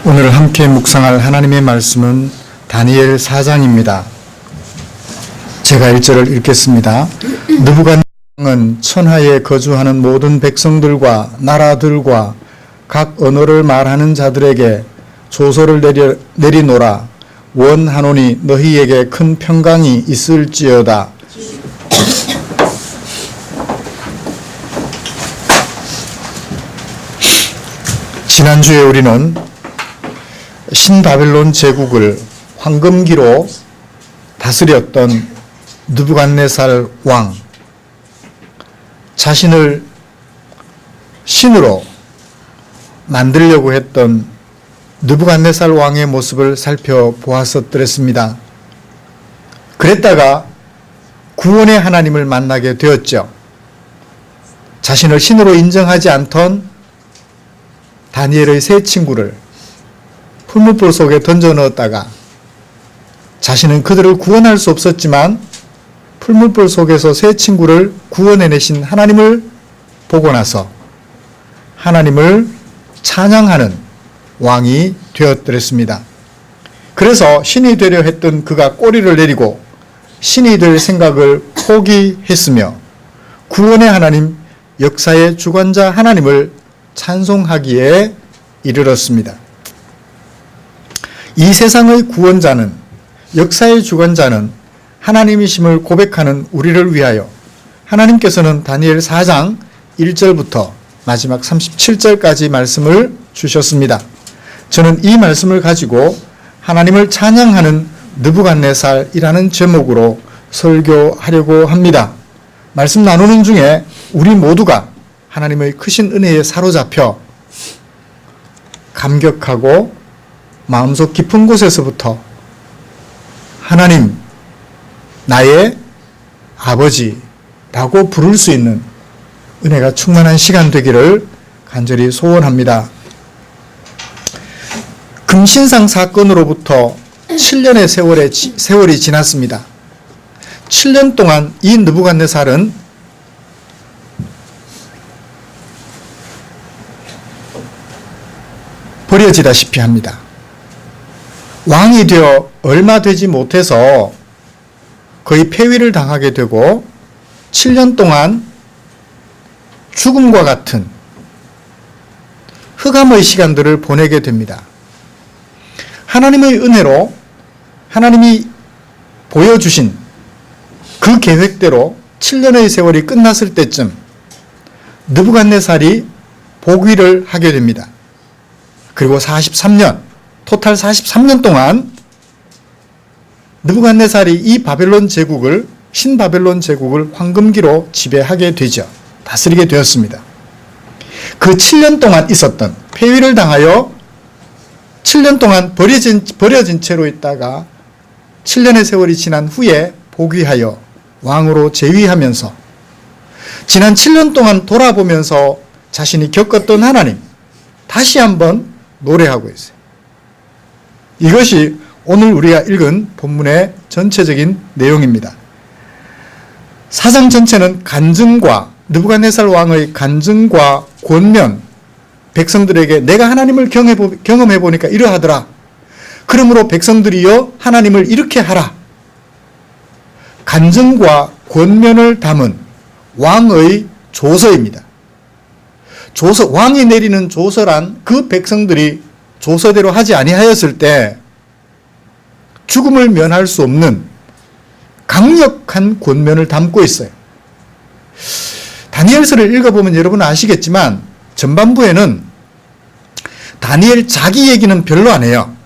오늘 함께 묵상할 하나님의 말씀은 다니엘 4장입니다. 제가 1절을 읽겠습니다. 느부갓네살은 천하에 거주하는 모든 백성들과 나라들과 각 언어를 말하는 자들에게 조서를 내리노라. 원하노니 너희에게 큰 평강이 있을지어다. 지난주에 우리는 신바벨론 제국을 황금기로 다스렸던 느부갓네살 왕, 자신을 신으로 만들려고 했던 느부갓네살 왕의 모습을 살펴보았었더랬습니다. 그랬다가 구원의 하나님을 만나게 되었죠. 자신을 신으로 인정하지 않던 다니엘의 세 친구를 풀무불 속에 던져 넣었다가 자신은 그들을 구원할 수 없었지만 풀무불 속에서 세 친구를 구원해내신 하나님을 보고 나서 하나님을 찬양하는 왕이 되었더랬습니다. 그래서 신이 되려 했던 그가 꼬리를 내리고 신이 될 생각을 포기했으며 구원의 하나님, 역사의 주관자 하나님을 찬송하기에 이르렀습니다. 이 세상의 구원자는, 역사의 주관자는 하나님이심을 고백하는 우리를 위하여 하나님께서는 다니엘 4장 1절부터 마지막 37절까지 말씀을 주셨습니다. 저는 이 말씀을 가지고 하나님을 찬양하는 느부갓네살이라는 제목으로 설교하려고 합니다. 말씀 나누는 중에 우리 모두가 하나님의 크신 은혜에 사로잡혀 감격하고 마음속 깊은 곳에서부터 하나님, 나의 아버지라고 부를 수 있는 은혜가 충만한 시간 되기를 간절히 소원합니다. 금신상 사건으로부터 7년의 세월이 지났습니다. 7년 동안 이 느부갓네살은 버려지다시피 합니다. 왕이 되어 얼마 되지 못해서 거의 폐위를 당하게 되고 7년 동안 죽음과 같은 흑암의 시간들을 보내게 됩니다. 하나님의 은혜로 하나님이 보여주신 그 계획대로 7년의 세월이 끝났을 때쯤 느부갓네살이 복위를 하게 됩니다. 그리고 43년, 토탈 43년 동안 느부갓네살이 이 바벨론 제국을, 신바벨론 제국을 황금기로 지배하게 되죠. 다스리게 되었습니다. 그 7년 동안 있었던, 폐위를 당하여 7년 동안 버려진 채로 있다가 7년의 세월이 지난 후에 복위하여 왕으로 재위하면서 지난 7년 동안 돌아보면서 자신이 겪었던 하나님, 다시 한번 노래하고 있어요. 이것이 오늘 우리가 읽은 본문의 전체적인 내용입니다. 사장 전체는 간증과, 느부갓네살 왕의 간증과 권면, 백성들에게 내가 하나님을 경험해 보니까 이러하더라. 그러므로 백성들이여 하나님을 이렇게 하라. 간증과 권면을 담은 왕의 조서입니다. 조서, 왕이 내리는 조서란 그 백성들이 조서대로 하지 아니하였을 때 죽음을 면할 수 없는 강력한 권면을 담고 있어요. 다니엘서를 읽어보면 여러분은 아시겠지만 전반부에는 다니엘 자기 얘기는 별로 안 해요.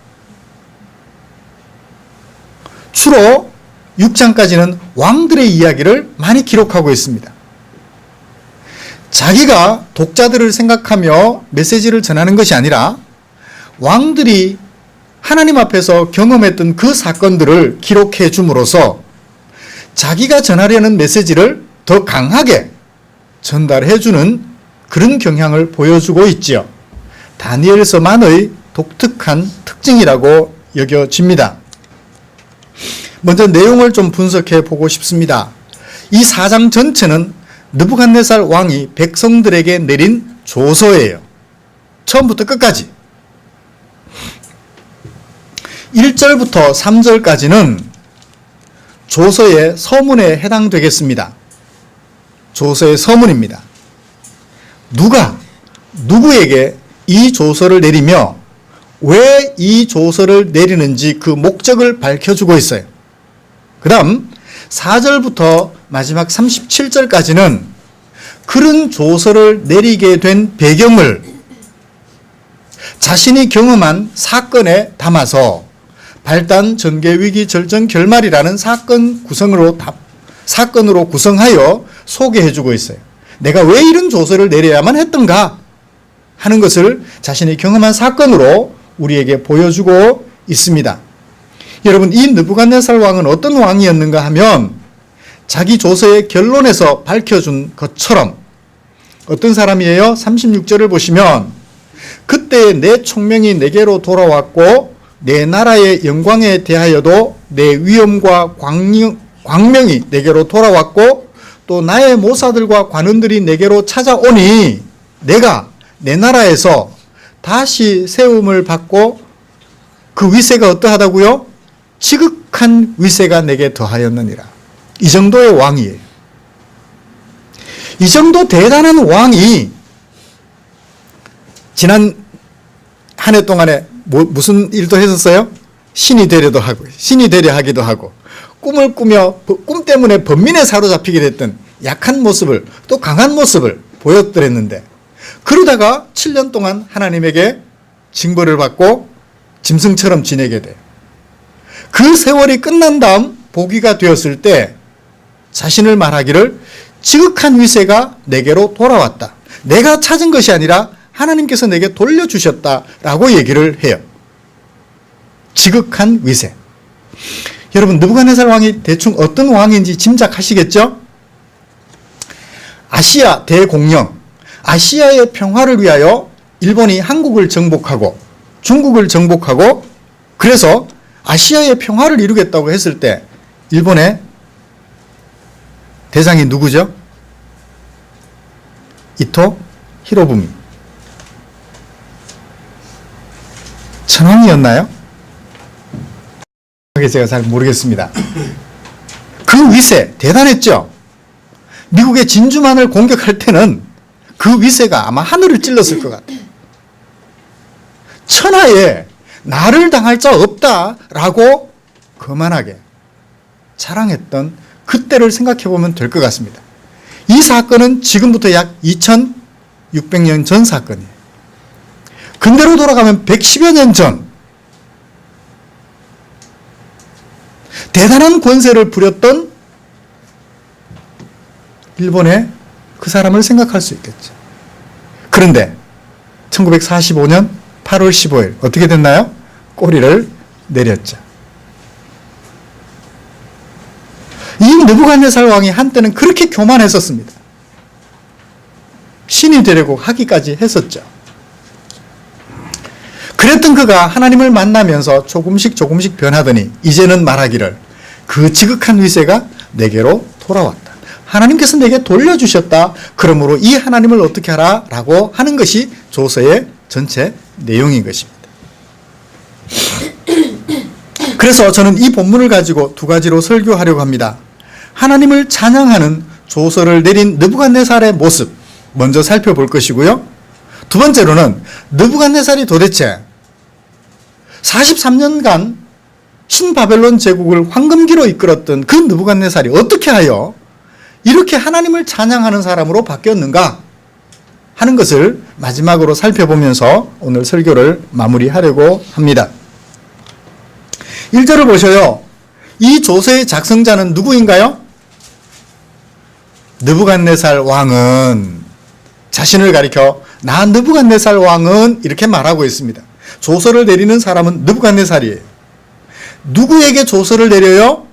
주로 6장까지는 왕들의 이야기를 많이 기록하고 있습니다. 자기가 독자들을 생각하며 메시지를 전하는 것이 아니라 왕들이 하나님 앞에서 경험했던 그 사건들을 기록해 줌으로써 자기가 전하려는 메시지를 더 강하게 전달해 주는 그런 경향을 보여주고 있지요. 다니엘서만의 독특한 특징이라고 여겨집니다. 먼저 내용을 좀 분석해 보고 싶습니다. 이 4장 전체는 느부갓네살 왕이 백성들에게 내린 조서예요. 처음부터 끝까지. 1절부터 3절까지는 조서의 서문에 해당되겠습니다. 조서의 서문입니다. 누가 누구에게 이 조서를 내리며 왜 이 조서를 내리는지 그 목적을 밝혀주고 있어요. 그 다음 4절부터 마지막 37절까지는 그런 조서를 내리게 된 배경을 자신이 경험한 사건에 담아서 발단, 전개, 위기, 절정, 결말이라는 사건으로 구성하여 소개해주고 있어요. 내가 왜 이런 조서를 내려야만 했던가 하는 것을 자신이 경험한 사건으로 우리에게 보여주고 있습니다. 여러분, 이 느부갓네살 왕은 어떤 왕이었는가 하면 자기 조서의 결론에서 밝혀준 것처럼 어떤 사람이에요? 36절을 보시면 그때 내 총명이 내게로 돌아왔고 내 나라의 영광에 대하여도 내 위엄과 광명이 내게로 돌아왔고 또 나의 모사들과 관원들이 내게로 찾아오니 내가 내 나라에서 다시 세움을 받고 그 위세가 어떠하다고요? 지극한 위세가 내게 더하였느니라. 이 정도의 왕이에요. 이 정도 대단한 왕이 지난 한 해 동안에 무슨 일도 했었어요? 신이 되려 하기도 하고 꿈을 꾸며 꿈 때문에 번민에 사로잡히게 됐던 약한 모습을 또 강한 모습을 보였더랬는데 그러다가 7년 동안 하나님에게 징벌을 받고 짐승처럼 지내게 돼요. 그 세월이 끝난 다음 보기가 되었을 때 자신을 말하기를 지극한 위세가 내게로 돌아왔다. 내가 찾은 것이 아니라 하나님께서 내게 돌려주셨다라고 얘기를 해요. 지극한 위세. 여러분, 느부갓네살 왕이 대충 어떤 왕인지 짐작하시겠죠? 아시아 대공령, 아시아의 평화를 위하여 일본이 한국을 정복하고 중국을 정복하고 그래서 아시아의 평화를 이루겠다고 했을 때 일본의 대장이 누구죠? 이토 히로부미. 천황이었나요? 제가 잘 모르겠습니다. 그 위세 대단했죠? 미국의 진주만을 공격할 때는 그 위세가 아마 하늘을 찔렀을 것 같아요. 천하에 나를 당할 자 없다라고 거만하게 자랑했던 그때를 생각해 보면 될 것 같습니다. 이 사건은 지금부터 약 2600년 전 사건이에요. 근대로 돌아가면 110여 년 전 대단한 권세를 부렸던 일본의 그 사람을 생각할 수 있겠죠. 그런데 1945년 8월 15일 어떻게 됐나요? 꼬리를 내렸죠. 이 느부갓네살 왕이 한때는 그렇게 교만했었습니다. 신이 되려고 하기까지 했었죠. 그랬던 그가 하나님을 만나면서 조금씩 변하더니 이제는 말하기를 그 지극한 위세가 내게로 돌아왔다. 하나님께서 내게 돌려주셨다. 그러므로 이 하나님을 어떻게 하라? 라고 하는 것이 조서의 전체 내용인 것입니다. 그래서 저는 이 본문을 가지고 두 가지로 설교하려고 합니다. 하나님을 찬양하는 조서를 내린 느부갓네살의 모습 먼저 살펴볼 것이고요. 두 번째로는 느부갓네살이 도대체 43년간 신바벨론 제국을 황금기로 이끌었던 그 느부갓네살이 어떻게 하여 이렇게 하나님을 찬양하는 사람으로 바뀌었는가 하는 것을 마지막으로 살펴보면서 오늘 설교를 마무리하려고 합니다. 1절을 보셔요. 이 조서의 작성자는 누구인가요? 느부갓네살 왕은 자신을 가리켜 나 느부갓네살 왕은 이렇게 말하고 있습니다. 조서를 내리는 사람은 느부갓네살이에요. 누구에게 조서를 내려요?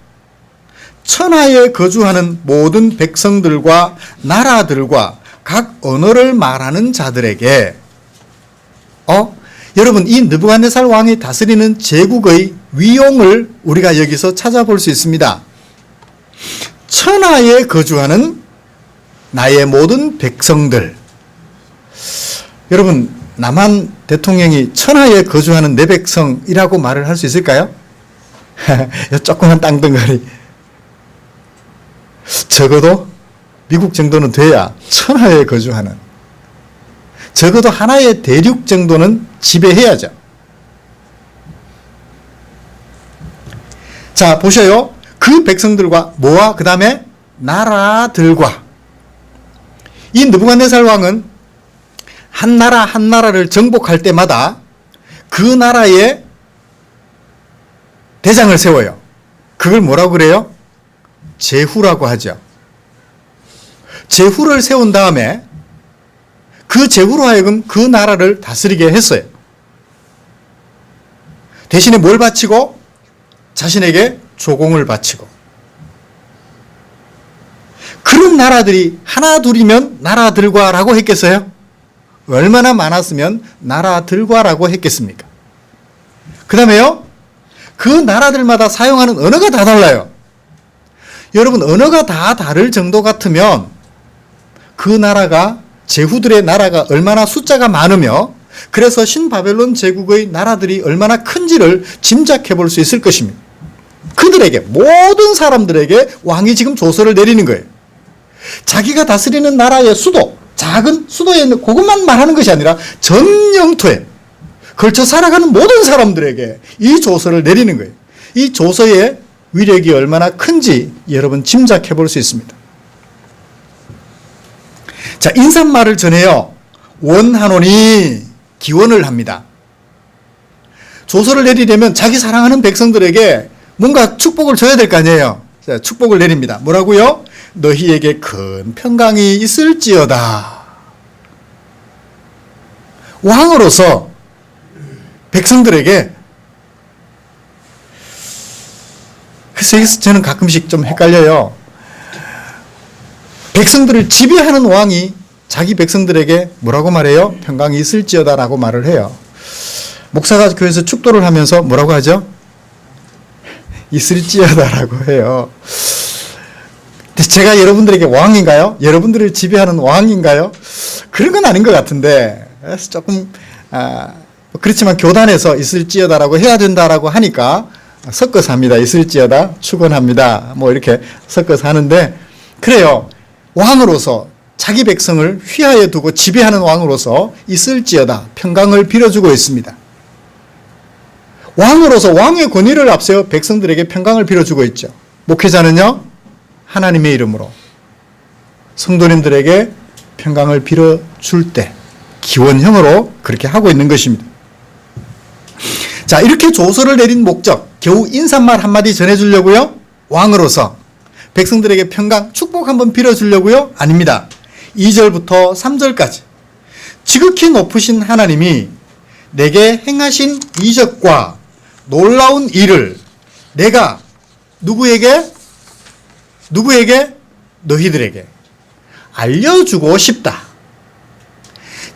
천하에 거주하는 모든 백성들과 나라들과 각 언어를 말하는 자들에게 여러분 이 느부갓네살 왕이 다스리는 제국의 위용을 우리가 여기서 찾아볼 수 있습니다. 천하에 거주하는 나의 모든 백성들. 여러분 남한 대통령이 천하에 거주하는 내 백성이라고 말을 할 수 있을까요? 이 조그만 땅덩어리. 적어도 미국 정도는 돼야 천하에 거주하는, 적어도 하나의 대륙 정도는 지배해야죠. 자, 보셔요. 그 백성들과 뭐와 그 다음에 나라들과. 이 느부갓네살 왕은 한 나라 한 나라를 정복할 때마다 그 나라에 대장을 세워요. 그걸 뭐라고 그래요? 제후라고 하죠. 제후를 세운 다음에 그 제후로 하여금 그 나라를 다스리게 했어요. 대신에 뭘 바치고? 자신에게 조공을 바치고. 그런 나라들이 하나 둘이면 나라들과라고 했겠어요? 얼마나 많았으면 나라들과라고 했겠습니까? 그 다음에요, 그 나라들마다 사용하는 언어가 다 달라요. 여러분, 언어가 다 다를 정도 같으면 그 나라가, 제후들의 나라가 얼마나 숫자가 많으며 그래서 신바벨론 제국의 나라들이 얼마나 큰지를 짐작해 볼 수 있을 것입니다. 그들에게, 모든 사람들에게 왕이 지금 조서를 내리는 거예요. 자기가 다스리는 나라의 수도, 작은 수도에 있는 그것만 말하는 것이 아니라 전 영토에 걸쳐 살아가는 모든 사람들에게 이 조서를 내리는 거예요. 이 조서의 위력이 얼마나 큰지 여러분 짐작해 볼 수 있습니다. 자, 인사말을 전해요. 원하노니 기원을 합니다. 조서를 내리려면 자기 사랑하는 백성들에게 뭔가 축복을 줘야 될 거 아니에요. 자, 축복을 내립니다. 뭐라고요? 너희에게 큰 평강이 있을지어다. 왕으로서 백성들에게. 그래서 저는 가끔씩 좀 헷갈려요. 백성들을 지배하는 왕이 자기 백성들에게 뭐라고 말해요? 평강이 있을지어다라고 말을 해요. 목사가 교회에서 축도를 하면서 뭐라고 하죠? 있을지어다라고 해요. 제가 여러분들에게 왕인가요? 여러분들을 지배하는 왕인가요? 그런 건 아닌 것 같은데, 조금 그렇지만 교단에서 있을지어다라고 해야 된다라고 하니까 섞어서 합니다. 있을지어다, 축원합니다. 뭐 이렇게 섞어서 하는데, 그래요. 왕으로서 자기 백성을 휘하에 두고 지배하는 왕으로서 있을지어다 평강을 빌어주고 있습니다. 왕으로서 왕의 권위를 앞세워 백성들에게 평강을 빌어주고 있죠. 목회자는요, 하나님의 이름으로 성도님들에게 평강을 빌어줄 때 기원형으로 그렇게 하고 있는 것입니다. 자, 이렇게 조서를 내린 목적, 겨우 인사말 한마디 전해주려고요? 왕으로서 백성들에게 평강, 축복 한번 빌어주려고요? 아닙니다. 2절부터 3절까지 지극히 높으신 하나님이 내게 행하신 이적과 놀라운 일을 내가 누구에게? 너희들에게 알려주고 싶다.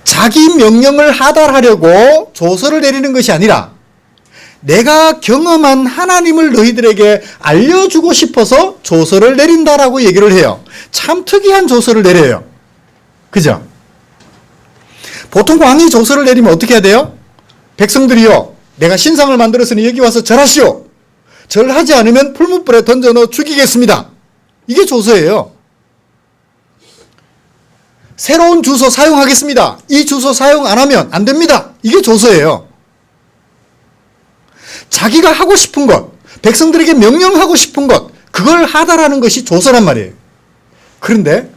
자기 명령을 하달하려고 조서를 내리는 것이 아니라 내가 경험한 하나님을 너희들에게 알려주고 싶어서 조서를 내린다라고 얘기를 해요. 참 특이한 조서를 내려요. 그죠? 보통 왕이 조서를 내리면 어떻게 해야 돼요? 백성들이요, 내가 신상을 만들었으니 여기 와서 절하시오. 절하지 않으면 풀무불에 던져 넣어 죽이겠습니다. 이게 조서예요. 새로운 주소 사용하겠습니다. 이 주소 사용 안 하면 안 됩니다. 이게 조서예요. 자기가 하고 싶은 것, 백성들에게 명령하고 싶은 것, 그걸 하달하는 것이 조서란 말이에요. 그런데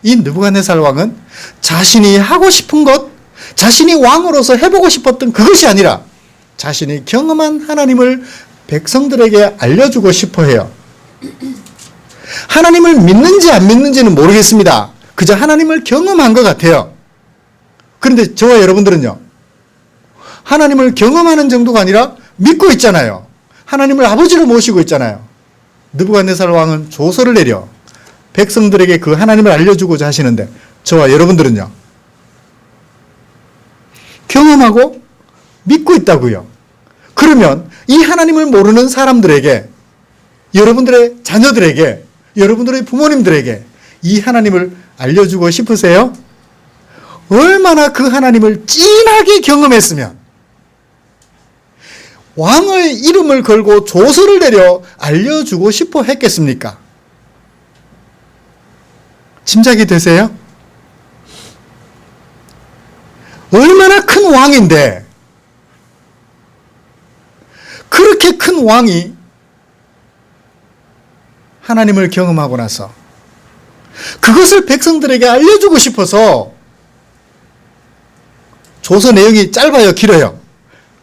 이 느부갓네살 왕은 자신이 하고 싶은 것, 자신이 왕으로서 해보고 싶었던 그것이 아니라 자신이 경험한 하나님을 백성들에게 알려주고 싶어 해요. 하나님을 믿는지 안 믿는지는 모르겠습니다. 그저 하나님을 경험한 것 같아요. 그런데 저와 여러분들은요, 하나님을 경험하는 정도가 아니라 믿고 있잖아요. 하나님을 아버지로 모시고 있잖아요. 느부갓네살 왕은 조서를 내려 백성들에게 그 하나님을 알려주고자 하시는데 저와 여러분들은요, 경험하고 믿고 있다고요. 그러면 이 하나님을 모르는 사람들에게, 여러분들의 자녀들에게, 여러분들의 부모님들에게 이 하나님을 알려주고 싶으세요? 얼마나 그 하나님을 진하게 경험했으면 왕의 이름을 걸고 조서를 내려 알려주고 싶어 했겠습니까? 짐작이 되세요? 얼마나 큰 왕인데 그렇게 큰 왕이 하나님을 경험하고 나서 그것을 백성들에게 알려주고 싶어서, 조서 내용이 짧아요, 길어요?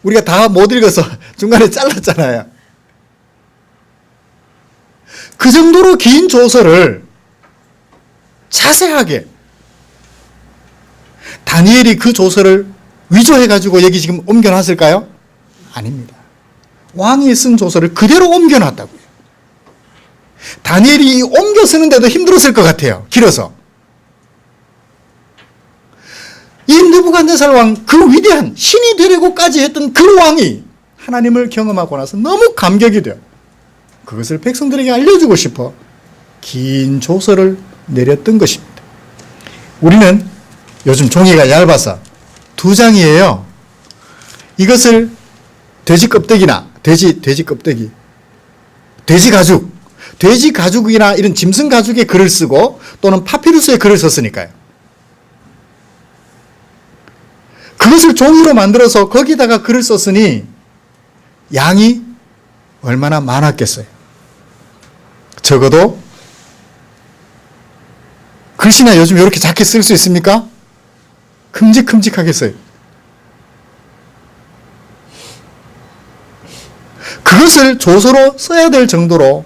우리가 다 못 읽어서 중간에 잘랐잖아요. 그 정도로 긴 조서를 자세하게, 다니엘이 그 조서를 위조해가지고 여기 지금 옮겨놨을까요? 아닙니다. 왕이 쓴 조서를 그대로 옮겨놨다고요. 다니엘이 옮겨 쓰는데도 힘들었을 것 같아요. 길어서. 이 느부갓네살 왕, 그 위대한 신이 되려고까지 했던 그 왕이 하나님을 경험하고 나서 너무 감격이 돼요. 그것을 백성들에게 알려주고 싶어 긴 조서를 내렸던 것입니다. 우리는 요즘 종이가 얇아서 2장이에요. 이것을 돼지 껍데기나 돼지 껍데기, 돼지 가죽이나 이런 짐승 가죽의 글을 쓰고 또는 파피루스의 글을 썼으니까요. 그것을 종이로 만들어서 거기다가 글을 썼으니 양이 얼마나 많았겠어요. 적어도 글씨나 요즘 이렇게 작게 쓸 수 있습니까? 큼직큼직하게 써요. 그것을 조서로 써야 될 정도로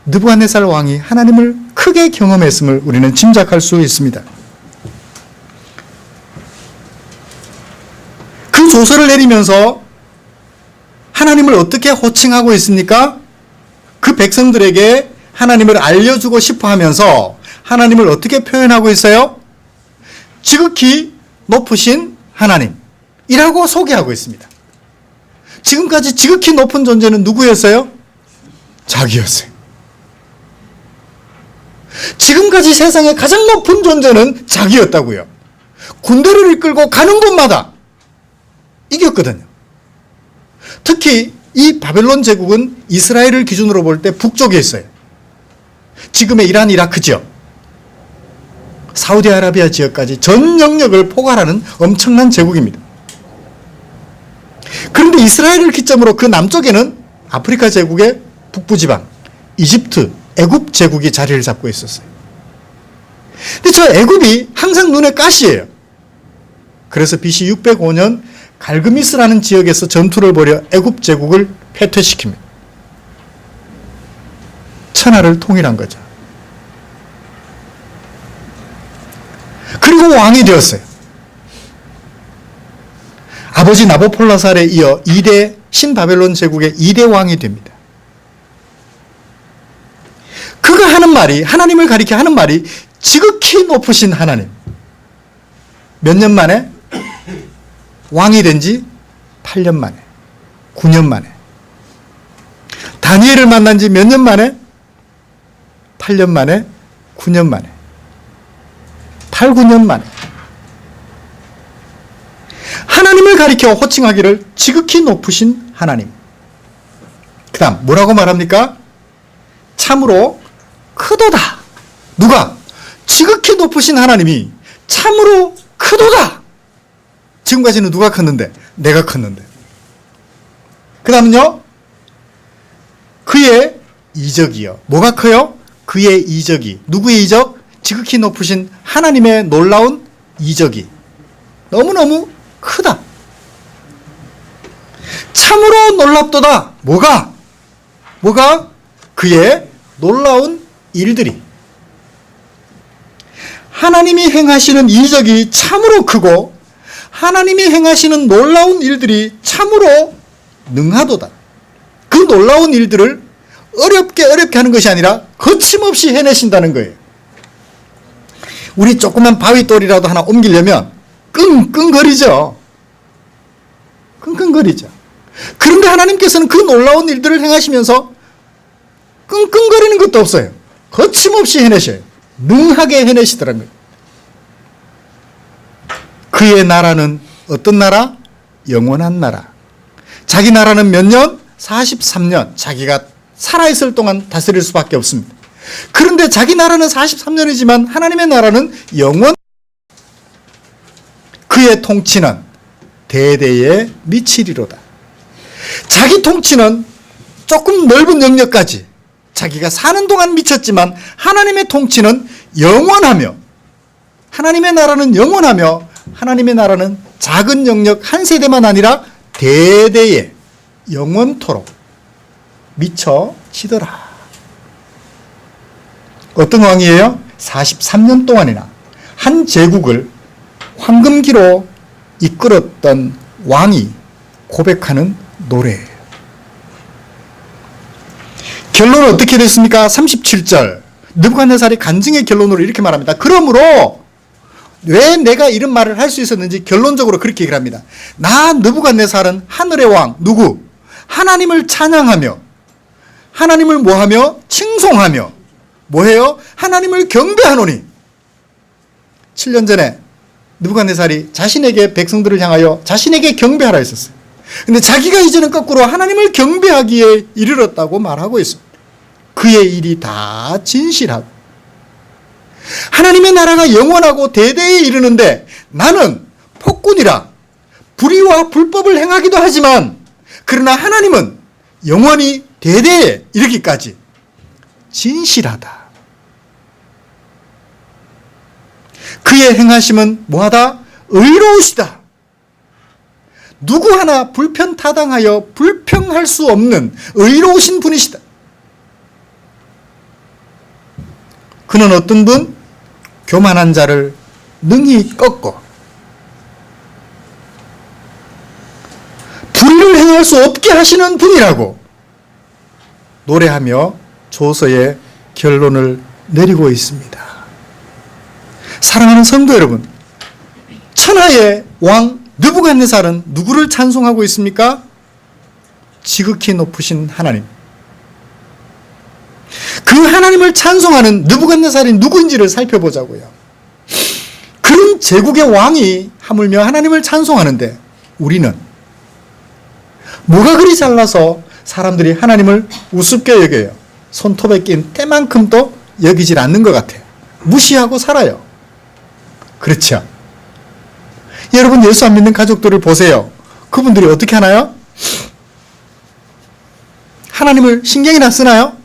느부갓네살 왕이 하나님을 크게 경험했음을 우리는 짐작할 수 있습니다. 그 조서를 내리면서 하나님을 어떻게 호칭하고 있습니까? 그 백성들에게 하나님을 알려주고 싶어 하면서 하나님을 어떻게 표현하고 있어요? 지극히 높으신 하나님이라고 소개하고 있습니다. 지금까지 지극히 높은 존재는 누구였어요? 자기였어요. 지금까지 세상에 가장 높은 존재는 자기였다고요. 군대를 이끌고 가는 곳마다 이겼거든요. 특히 이 바벨론 제국은 이스라엘을 기준으로 볼 때 북쪽에 있어요. 지금의 이란, 이라크죠. 사우디아라비아 지역까지 전 영역을 포괄하는 엄청난 제국입니다. 그런데 이스라엘을 기점으로 그 남쪽에는 아프리카 제국의 북부지방, 이집트, 애굽 제국이 자리를 잡고 있었어요. 근데 저 애굽이 항상 눈에 가시예요. 그래서 BC 605년 갈그미스라는 지역에서 전투를 벌여 애굽 제국을 패퇴시킵니다. 천하를 통일한 거죠. 그리고 왕이 되었어요. 아버지 나보폴라살에 이어 2대 신바벨론 제국의 2대 왕이 됩니다. 그가 하는 말이, 하나님을 가리켜 하는 말이 지극히 높으신 하나님. 몇 년 만에? 왕이 된 지 8년 만에, 9년 만에. 다니엘을 만난 지 몇 년 만에? 8년 만에, 9년 만에. 8, 9년 만에. 하나님을 가리켜 호칭하기를 지극히 높으신 하나님. 그 다음 뭐라고 말합니까? 참으로 크도다. 누가? 지극히 높으신 하나님이 참으로 크도다. 지금까지는 누가 컸는데? 내가 컸는데. 그 다음은요, 그의 이적이요. 뭐가 커요? 그의 이적이. 누구의 이적? 지극히 높으신 하나님의 놀라운 이적이 너무너무 크다. 참으로 놀랍도다. 뭐가? 그의 놀라운 일들이. 하나님이 행하시는 이적이 참으로 크고 하나님이 행하시는 놀라운 일들이 참으로 능하도다. 그 놀라운 일들을 어렵게 하는 것이 아니라 거침없이 해내신다는 거예요. 우리 조그만 바위돌이라도 하나 옮기려면 끙끙거리죠. 끙끙거리죠. 그런데 하나님께서는 그 놀라운 일들을 행하시면서 끙끙거리는 것도 없어요. 거침없이 해내셔요. 능하게 해내시더라고요. 그의 나라는 어떤 나라? 영원한 나라. 자기 나라는 몇 년? 43년. 자기가 살아있을 동안 다스릴 수밖에 없습니다. 그런데 자기 나라는 43년이지만 하나님의 나라는 영원. 그의 통치는 대대에 미치리로다. 자기 통치는 조금 넓은 영역까지 자기가 사는 동안 미쳤지만 하나님의 통치는 영원하며, 하나님의 나라는 영원하며, 하나님의 나라는 작은 영역 한 세대만 아니라 대대에 영원토록 미쳐지더라. 어떤 왕이에요? 43년 동안이나 한 제국을 황금기로 이끌었던 왕이 고백하는 노래예요. 결론은 어떻게 됐습니까? 37절 느부갓네살이 간증의 결론으로 이렇게 말합니다. 그러므로 왜 내가 이런 말을 할 수 있었는지 결론적으로 그렇게 얘기를 합니다. 나 느부갓네살은 하늘의 왕 누구? 하나님을 찬양하며, 하나님을 뭐하며? 칭송하며, 뭐해요? 하나님을 경배하노니. 7년 전에 느부갓네살이 자신에게 백성들을 향하여 자신에게 경배하라 했었어요. 근데 자기가 이제는 거꾸로 하나님을 경배하기에 이르렀다고 말하고 있습니다. 그의 일이 다 진실하고 하나님의 나라가 영원하고 대대에 이르는데 나는 폭군이라 불의와 불법을 행하기도 하지만 그러나 하나님은 영원히 대대에 이르기까지 진실하다. 그의 행하심은 뭐하다? 의로우시다. 누구 하나 불편타당하여 불평할 수 없는 의로우신 분이시다. 그는 어떤 분? 교만한 자를 능히 꺾고 불의를 행할 수 없게 하시는 분이라고 노래하며 조서의 결론을 내리고 있습니다. 사랑하는 성도 여러분, 천하의 왕 느부갓네살은 누구를 찬송하고 있습니까? 지극히 높으신 하나님. 그 하나님을 찬송하는 느부갓네살이 누구인지를 살펴보자고요. 그런 제국의 왕이 하물며 하나님을 찬송하는데 우리는 뭐가 그리 잘나서 사람들이 하나님을 우습게 여겨요. 손톱에 낀 때만큼도 여기질 않는 것 같아요. 무시하고 살아요. 그렇죠? 여러분 예수 안 믿는 가족들을 보세요. 그분들이 어떻게 하나요? 하나님을 신경이나 쓰나요?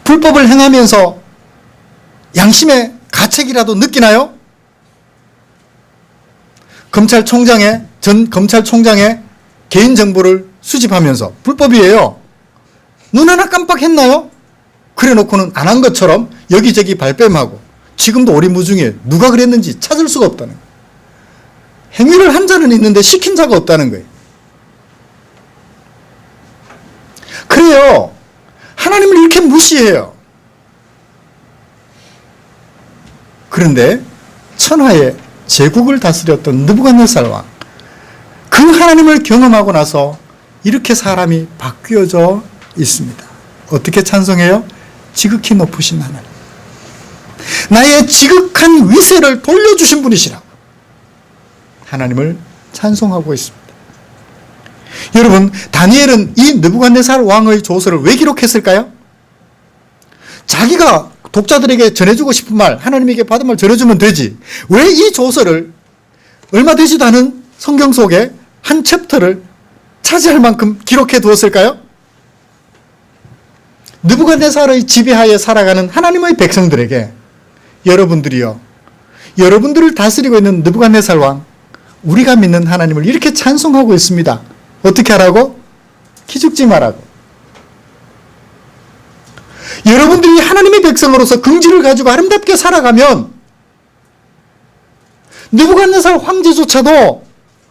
불법을 행하면서 양심의 가책이라도 느끼나요? 전 검찰총장의 개인정보를 수집하면서 불법이에요. 눈 하나 깜빡했나요? 그래 놓고는 안 한 것처럼 여기저기 발뺌하고 지금도 오리무중에 누가 그랬는지 찾을 수가 없다는 거예요. 행위를 한 자는 있는데 시킨 자가 없다는 거예요. 그래요. 하나님을 이렇게 무시해요. 그런데 천하의 제국을 다스렸던 느부갓네살 왕, 그 하나님을 경험하고 나서 이렇게 사람이 바뀌어져 있습니다. 어떻게 찬송해요? 지극히 높으신 하나님. 나의 지극한 위세를 돌려주신 분이시라. 하나님을 찬송하고 있습니다. 여러분, 다니엘은 이 느부갓네살 왕의 조서를 왜 기록했을까요? 자기가 독자들에게 전해주고 싶은 말, 하나님에게 받은 말 전해주면 되지. 왜 이 조서를 얼마 되지도 않은 성경 속에 한 챕터를 차지할 만큼 기록해 두었을까요? 느부갓네살의 지배하에 살아가는 하나님의 백성들에게 여러분들이요, 여러분들을 다스리고 있는 느부갓네살 왕, 우리가 믿는 하나님을 이렇게 찬송하고 있습니다. 어떻게 하라고? 기죽지 말라고. 여러분들이 하나님의 백성으로서 긍지를 가지고 아름답게 살아가면 느부갓네살 황제조차도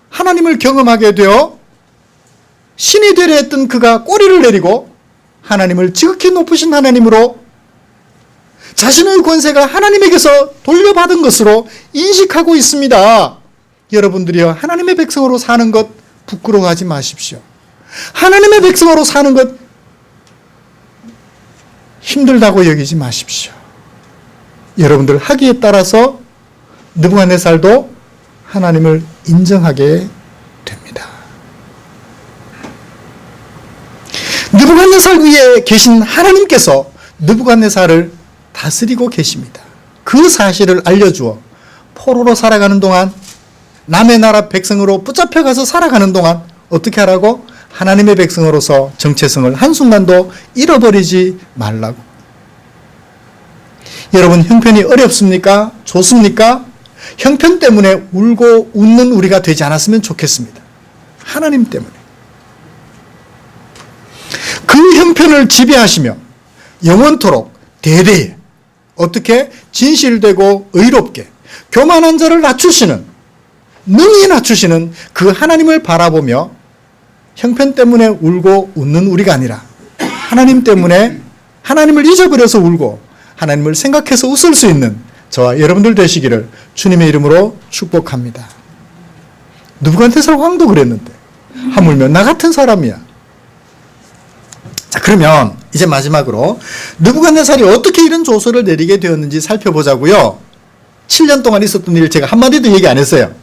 하나님을 경험하게 되어 신이 되려 했던 그가 꼬리를 내리고 하나님을 지극히 높으신 하나님으로 자신의 권세가 하나님에게서 돌려받은 것으로 인식하고 있습니다. 여러분들이요, 하나님의 백성으로 사는 것 부끄러워하지 마십시오. 하나님의 백성으로 사는 것 힘들다고 여기지 마십시오. 여러분들 하기에 따라서 느부갓네살도 하나님을 인정하게 됩니다. 느부갓네살 위에 계신 하나님께서 느부갓네살을 다스리고 계십니다. 그 사실을 알려주어 포로로 살아가는 동안, 남의 나라 백성으로 붙잡혀가서 살아가는 동안 어떻게 하라고? 하나님의 백성으로서 정체성을 한순간도 잃어버리지 말라고. 여러분, 형편이 어렵습니까? 좋습니까? 형편 때문에 울고 웃는 우리가 되지 않았으면 좋겠습니다. 하나님 때문에. 그 형편을 지배하시며 영원토록 대대에 어떻게 진실되고 의롭게 교만한 자를 낮추시는, 능히 낮추시는 그 하나님을 바라보며 형편 때문에 울고 웃는 우리가 아니라 하나님 때문에 하나님을 잊어버려서 울고 하나님을 생각해서 웃을 수 있는 저와 여러분들 되시기를 주님의 이름으로 축복합니다. 느부갓네살 왕도 그랬는데 하물며 나 같은 사람이야. 자, 그러면 이제 마지막으로 느부갓네살이 어떻게 이런 조서를 내리게 되었는지 살펴보자고요. 7년 동안 있었던 일 제가 한마디도 얘기 안 했어요.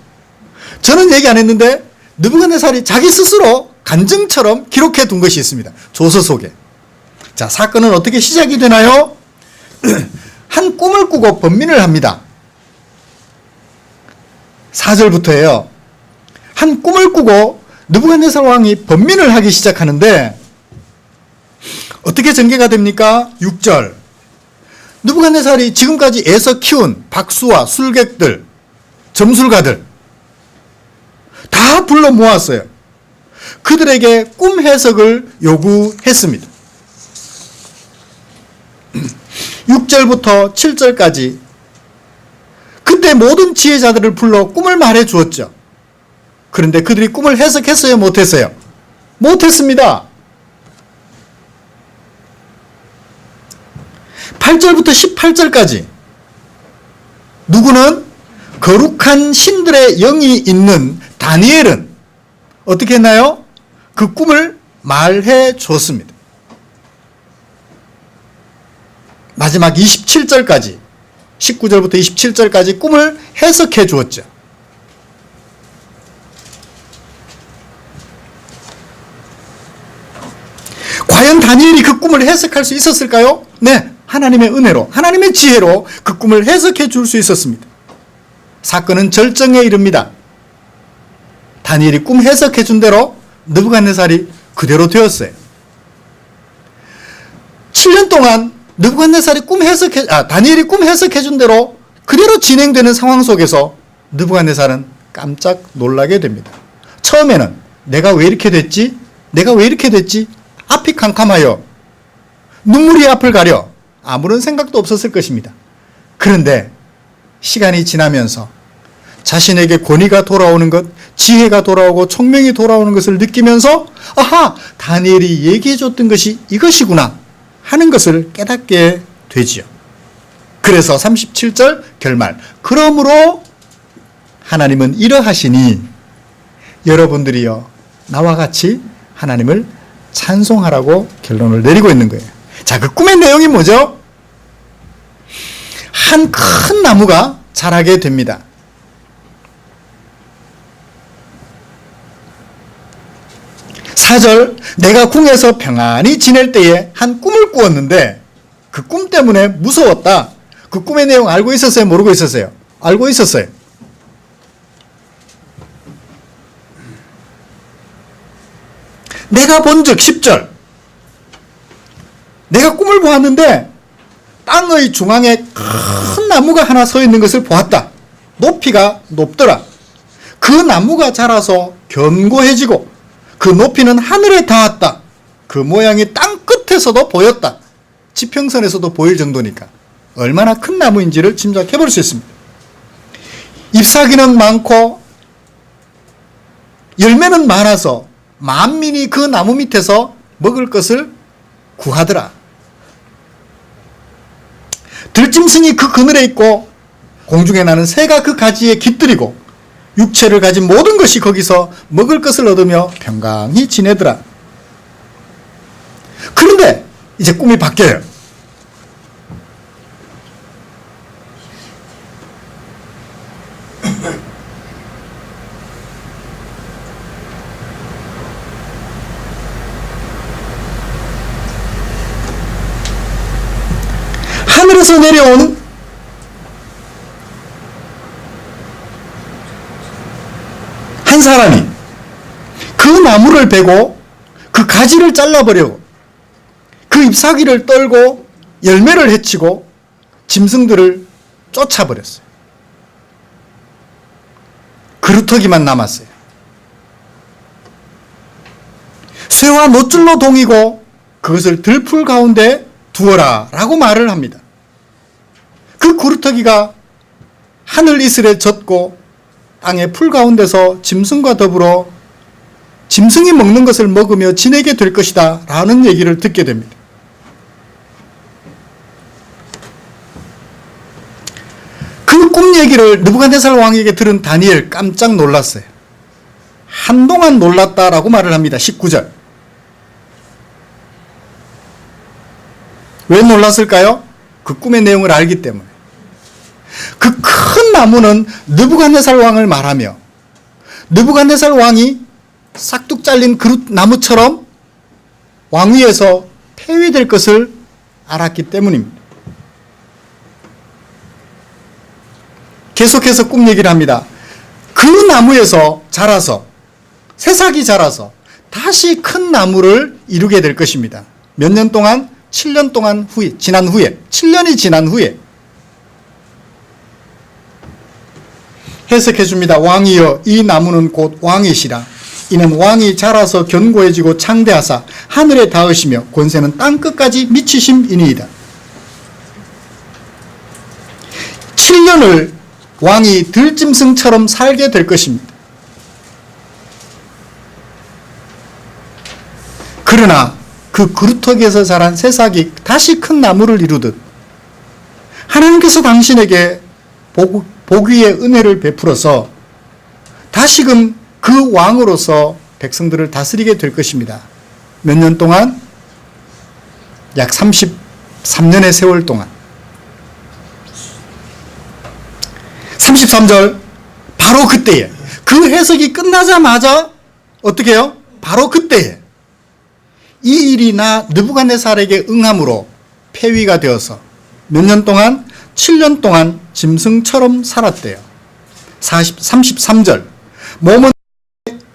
저는 얘기 안 했는데 느부갓네살이 자기 스스로 간증처럼 기록해 둔 것이 있습니다. 조서 속에. 자, 사건은 어떻게 시작이 되나요? 한 꿈을 꾸고 번민을 합니다. 4절부터예요. 한 꿈을 꾸고 느부갓네살 왕이 번민을 하기 시작하는데 어떻게 전개가 됩니까? 6절. 느부갓네살이 지금까지 애써 키운 박수와 술객들, 점술가들 다 불러 모았어요. 그들에게 꿈 해석을 요구했습니다. 6절부터 7절까지 그때 모든 지혜자들을 불러 꿈을 말해 주었죠. 그런데 그들이 꿈을 해석했어요? 못했어요? 못했습니다. 8절부터 18절까지 누구는 거룩한 신들의 영이 있는 다니엘은 어떻게 했나요? 그 꿈을 말해 줬습니다. 마지막 27절까지 19절부터 27절까지 꿈을 해석해 주었죠. 과연 다니엘이 그 꿈을 해석할 수 있었을까요? 네, 하나님의 은혜로, 하나님의 지혜로 그 꿈을 해석해 줄 수 있었습니다. 사건은 절정에 이릅니다. 다니엘이 꿈 해석해 준 대로 느부갓네살이 그대로 되었어요. 7년 동안 다니엘이 꿈 해석해 준 대로 그대로 진행되는 상황 속에서 느부갓네살은 깜짝 놀라게 됩니다. 처음에는 내가 왜 이렇게 됐지? 앞이 캄캄하여 눈물이 앞을 가려 아무런 생각도 없었을 것입니다. 그런데 시간이 지나면서 자신에게 권위가 돌아오는 것, 지혜가 돌아오고 총명이 돌아오는 것을 느끼면서 아하! 다니엘이 얘기해 줬던 것이 이것이구나 하는 것을 깨닫게 되지요. 그래서 37절 결말. 그러므로 하나님은 이러하시니 여러분들이여 나와 같이 하나님을 찬송하라고 결론을 내리고 있는 거예요. 자, 그 꿈의 내용이 뭐죠? 한 큰 나무가 자라게 됩니다. 4절, 내가 궁에서 평안히 지낼 때에 한 꿈을 꾸었는데 그 꿈 때문에 무서웠다. 그 꿈의 내용 알고 있었어요? 모르고 있었어요? 알고 있었어요. 내가 본즉 10절, 내가 꿈을 보았는데 땅의 중앙에 큰 나무가 하나 서 있는 것을 보았다. 높이가 높더라. 그 나무가 자라서 견고해지고 그 높이는 하늘에 닿았다. 그 모양이 땅 끝에서도 보였다. 지평선에서도 보일 정도니까 얼마나 큰 나무인지를 짐작해 볼 수 있습니다. 잎사귀는 많고 열매는 많아서 만민이 그 나무 밑에서 먹을 것을 구하더라. 들짐승이 그 그늘에 있고 공중에 나는 새가 그 가지에 깃들이고 육체를 가진 모든 것이 거기서 먹을 것을 얻으며 평강히 지내더라. 그런데 이제 꿈이 바뀌어요. 하늘에서 내려온 한 사람이 그 나무를 베고 그 가지를 잘라버리고 그 잎사귀를 떨고 열매를 해치고 짐승들을 쫓아버렸어요. 그루터기만 남았어요. 쇠와 놋줄로 동이고 그것을 들풀 가운데 두어라 라고 말을 합니다. 그 그루터기가 하늘 이슬에 젖고 땅의 풀 가운데서 짐승과 더불어 짐승이 먹는 것을 먹으며 지내게 될 것이다 라는 얘기를 듣게 됩니다. 그 꿈 얘기를 느부갓네살 왕에게 들은 다니엘 깜짝 놀랐어요. 한동안 놀랐다라고 말을 합니다. 19절. 왜 놀랐을까요? 그 꿈의 내용을 알기 때문에. 그 큰 나무는 느부갓네살 왕을 말하며 느부갓네살 왕이 싹둑 잘린 그릇 나무처럼 왕위에서 폐위될 것을 알았기 때문입니다. 계속해서 꿈 얘기를 합니다. 그 나무에서 자라서 새싹이 자라서 다시 큰 나무를 이루게 될 것입니다. 몇 년 동안? 7년 동안 지난 후에 7년이 지난 후에 해석해 줍니다. 왕이여 이 나무는 곧 왕이시라. 이는 왕이 자라서 견고해지고 창대하사 하늘에 닿으시며 권세는 땅 끝까지 미치심이니이다. 7년을 왕이 들짐승처럼 살게 될 것입니다. 그러나 그 그루터기에서 자란 새싹이 다시 큰 나무를 이루듯 하나님께서 당신에게 복위의 은혜를 베풀어서 다시금 그 왕으로서 백성들을 다스리게 될 것입니다. 몇 년 동안? 약 33년의 세월 동안. 33절, 바로 그때에, 그 해석이 끝나자마자 어떻게 해요? 바로 그때에 이 일이 나 느부갓네살에게 응함으로 폐위가 되어서 몇 년 동안? 7년 동안 짐승처럼 살았대요. 33절, 몸은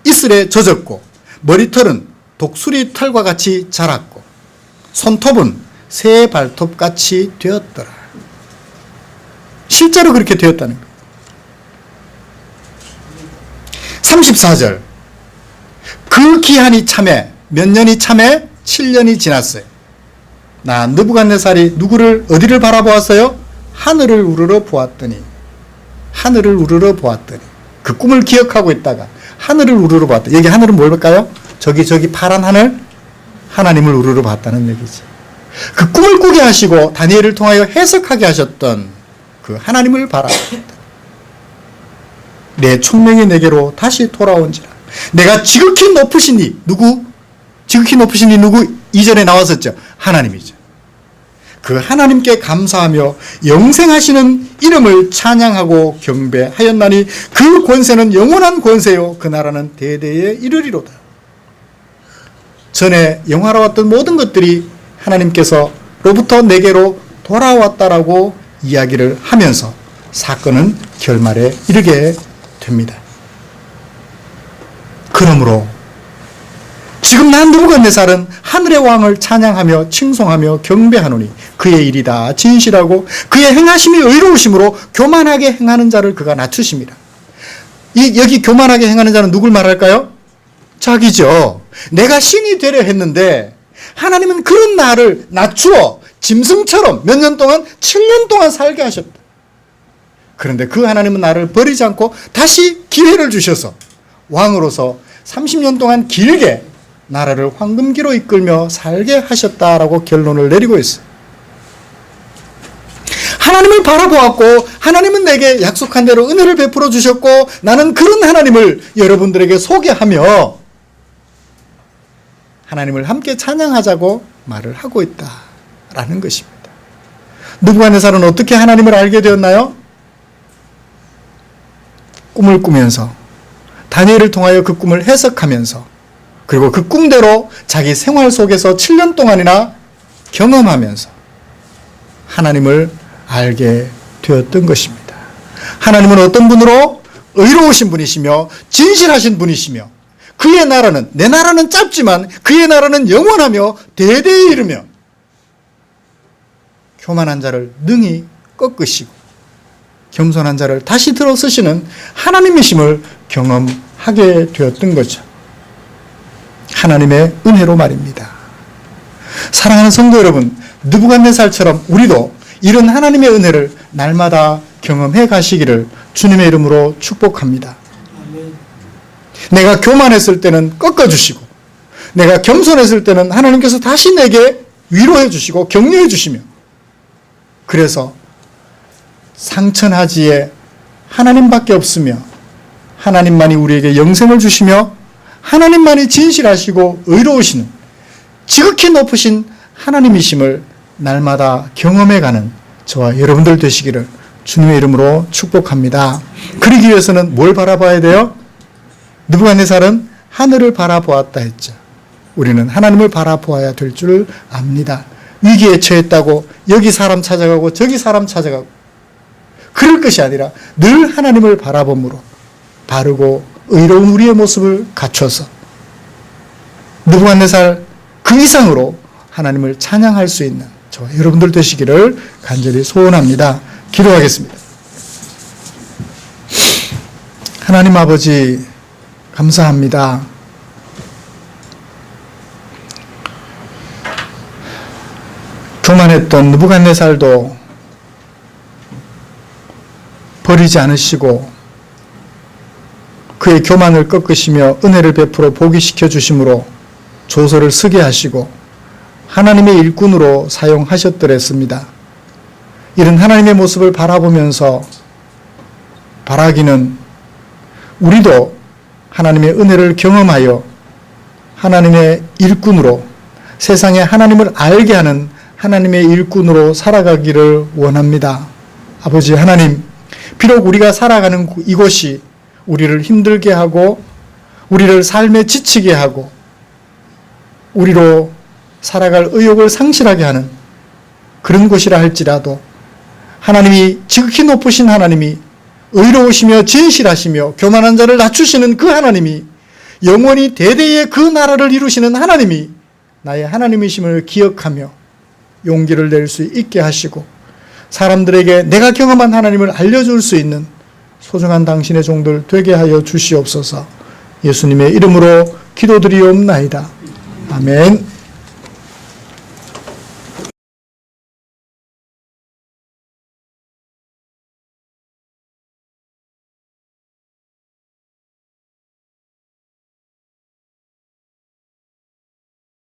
이슬에 젖었고 머리털은 독수리 털과 같이 자랐고 손톱은 새 발톱같이 되었더라. 실제로 그렇게 되었다는 거예요. 34절, 그 기한이 참에 몇 년이 참에? 7년이 지났어요. 나 느부갓네살이 누구를 어디를 바라보았어요? 하늘을 우러러 보았더니 그 꿈을 기억하고 있다가 하늘을 우러러 봤다. 여기 하늘은 뭘까요? 저기 파란 하늘? 하나님을 우러러 봤다는 얘기지. 그 꿈을 꾸게 하시고 다니엘을 통하여 해석하게 하셨던 그 하나님을 바라봤다. 내 총명이 내게로 다시 돌아온지라. 내가 지극히 높으신 이 누구? 지극히 높으신 이 누구? 이전에 나왔었죠. 하나님이죠. 그 하나님께 감사하며 영생하시는 이름을 찬양하고 경배하였나니 그 권세는 영원한 권세요 그 나라는 대대에 이르리로다. 전에 영화로웠던 모든 것들이 하나님께서로부터 내게로 돌아왔다라고 이야기를 하면서 사건은 결말에 이르게 됩니다. 그러므로 지금 난 느부갓네살은 하늘의 왕을 찬양하며 칭송하며 경배하노니 그의 일이 다 진실하고 그의 행하심이 의로우심으로 교만하게 행하는 자를 그가 낮추십니다. 여기 교만하게 행하는 자는 누굴 말할까요? 자기죠. 내가 신이 되려 했는데 하나님은 그런 나를 낮추어 짐승처럼 몇 년 동안 7년 동안 살게 하셨다. 그런데 그 하나님은 나를 버리지 않고 다시 기회를 주셔서 왕으로서 30년 동안 길게 나라를 황금기로 이끌며 살게 하셨다라고 결론을 내리고 있어요. 하나님을 바라보았고 하나님은 내게 약속한 대로 은혜를 베풀어 주셨고 나는 그런 하나님을 여러분들에게 소개하며 하나님을 함께 찬양하자고 말을 하고 있다라는 것입니다. 느부갓네살은 어떻게 하나님을 알게 되었나요? 꿈을 꾸면서 다니엘을 통하여 그 꿈을 해석하면서 그리고 그 꿈대로 자기 생활 속에서 7년 동안이나 경험하면서 하나님을 알게 되었던 것입니다. 하나님은 어떤 분으로? 의로우신 분이시며 진실하신 분이시며 그의 나라는, 내 나라는 짧지만 그의 나라는 영원하며 대대에 이르며 교만한 자를 능히 꺾으시고 겸손한 자를 다시 들어서시는 하나님이심을 경험하게 되었던 거죠. 하나님의 은혜로 말입니다. 사랑하는 성도 여러분, 느부갓네살처럼 우리도 이런 하나님의 은혜를 날마다 경험해 가시기를 주님의 이름으로 축복합니다. 내가 교만했을 때는 꺾어주시고 내가 겸손했을 때는 하나님께서 다시 내게 위로해 주시고 격려해 주시며 그래서 상천하지에 하나님밖에 없으며 하나님만이 우리에게 영생을 주시며 하나님만이 진실하시고 의로우시는 지극히 높으신 하나님이심을 날마다 경험해가는 저와 여러분들 되시기를 주님의 이름으로 축복합니다. 그러기 위해서는 뭘 바라봐야 돼요? 느부갓네살은 하늘을 바라보았다 했죠. 우리는 하나님을 바라보아야 될 줄 압니다. 위기에 처했다고 여기 사람 찾아가고 저기 사람 찾아가고 그럴 것이 아니라 늘 하나님을 바라봄으로 바르고 의로운 우리의 모습을 갖춰서 느부갓네살 그 이상으로 하나님을 찬양할 수 있는 저와 여러분들 되시기를 간절히 소원합니다. 기도하겠습니다. 하나님 아버지 감사합니다. 교만했던 느부갓네살도 버리지 않으시고 그의 교만을 꺾으시며 은혜를 베풀어 복이시켜 주심으로 조서를 쓰게 하시고 하나님의 일꾼으로 사용하셨더랬습니다. 이런 하나님의 모습을 바라보면서 바라기는 우리도 하나님의 은혜를 경험하여 하나님의 일꾼으로 세상에 하나님을 알게 하는 하나님의 일꾼으로 살아가기를 원합니다. 아버지 하나님, 비록 우리가 살아가는 이곳이 우리를 힘들게 하고 우리를 삶에 지치게 하고 우리로 살아갈 의욕을 상실하게 하는 그런 곳이라 할지라도 하나님이 지극히 높으신 하나님이 의로우시며 진실하시며 교만한 자를 낮추시는 그 하나님이 영원히 대대의 그 나라를 이루시는 하나님이 나의 하나님이심을 기억하며 용기를 낼 수 있게 하시고 사람들에게 내가 경험한 하나님을 알려줄 수 있는 소중한 당신의 종들 되게 하여 주시옵소서. 예수님의 이름으로 기도드리옵나이다. 아멘.